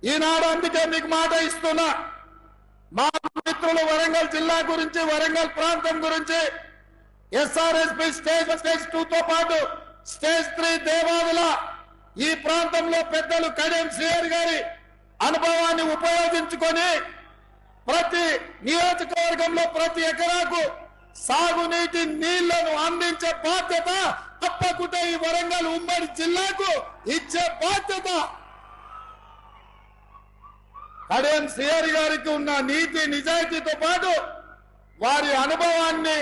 ఈనాడు అందుకే మీకు మాట ఇస్తున్నా, మా మిత్రులు వరంగల్ జిల్లా గురించి, వరంగల్ ప్రాంతం గురించి ఎస్ఆర్ఎస్పీ స్టేజ్ 2 తో పాటు స్టేజ్ 3 దేవాదుల ఈ ప్రాంతంలో పెద్దలు కడియం శ్రీహరి గారి అనుభవాన్ని ఉపయోగించుకొని ప్రతి నియోజకవర్గంలో ప్రతి ఎకరాకు సాగునీటి నీళ్లను అందించే బాధ్యత తప్పకుండా ఈ వరంగల్ ఉమ్మడి జిల్లాకు ఇచ్చే బాధ్యత కడియం శ్రీహరి గారికి ఉన్న నీతి నిజాయితీతో పాటు వారి అనుభవాన్ని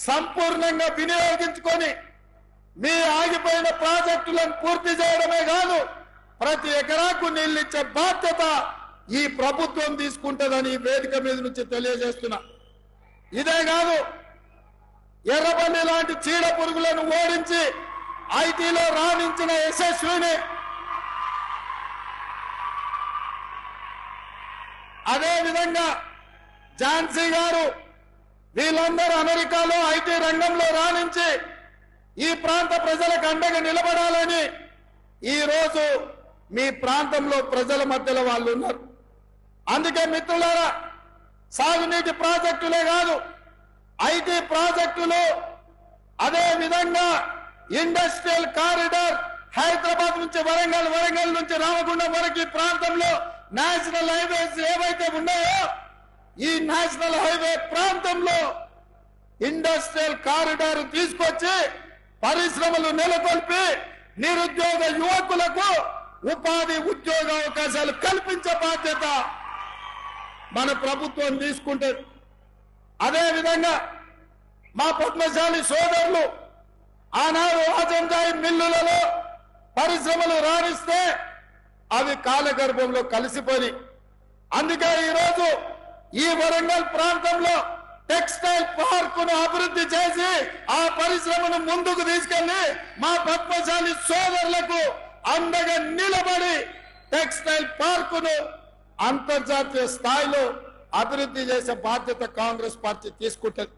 సంపూర్ణంగా వినియోగించుకొని మీ ఆగిపోయిన ప్రాజెక్టులను పూర్తి చేయడమే కాదు, ప్రతి ఎకరాకు నీళ్లు ఇచ్చే బాధ్యత ఈ ప్రభుత్వం తీసుకుంటుందని వేదిక మీద నుంచి తెలియజేస్తున్నా. ఇదే కాదు, ఎర్రబల్లి లాంటి చీడ పురుగులను ఓడించి ఐటీలో రాణించిన యశస్విని, అదే విధంగా ఝాన్సీ గారు, వీళ్ళందరూ అమెరికాలో ఐటీ రంగంలో రాణించి ఈ ప్రాంత ప్రజలకు అండగా నిలబడాలని ఈ రోజు మీ ప్రాంతంలో ప్రజల మధ్యలో వాళ్ళు ఉన్నారు. అందుకే మిత్రులారా, సాగునీటి ప్రాజెక్టులే కాదు, ఐటీ ప్రాజెక్టులు, అదే విధంగా ఇండస్ట్రియల్ కారిడార్ హైదరాబాద్ నుంచి వరంగల్, వరంగల్ నుంచి రామగుండం వరకు ఈ ప్రాంతంలో నేషనల్ హైవేస్ ఏవైతే ఉన్నాయో ఈ నేషనల్ హైవే ప్రాంతంలో ఇండస్ట్రియల్ కారిడార్ తీసుకొచ్చి పరిశ్రమలు నెలకొల్పి నిరుద్యోగ యువకులకు ఉపాధి ఉద్యోగ అవకాశాలు కల్పించే బాధ్యత మన ప్రభుత్వం తీసుకుంటుంది. అదే విధంగా మా పద్మశాలి సోదరులు ఆనాడు ఆజంజాయి మిల్లులలో పరిశ్రమలు రాణిస్తే అవి కాలగర్భంలో కలిసిపోయి, అందుకే ఈరోజు ఈ వరంగల్ ప్రాంతంలో టెక్స్టైల్ పార్కును అభివృద్ధి చేసి ఆ పరిశ్రమను ముందుకు తీసుకెళ్లి మా పద్మశాలి సోదరులకు అండగా నిలబడి టెక్స్టైల్ పార్కును అంతర్జాతీయ స్థాయిలో అభివృద్ధి చేసే బాధ్యత కాంగ్రెస్ పార్టీ తీసుకుంటుంది.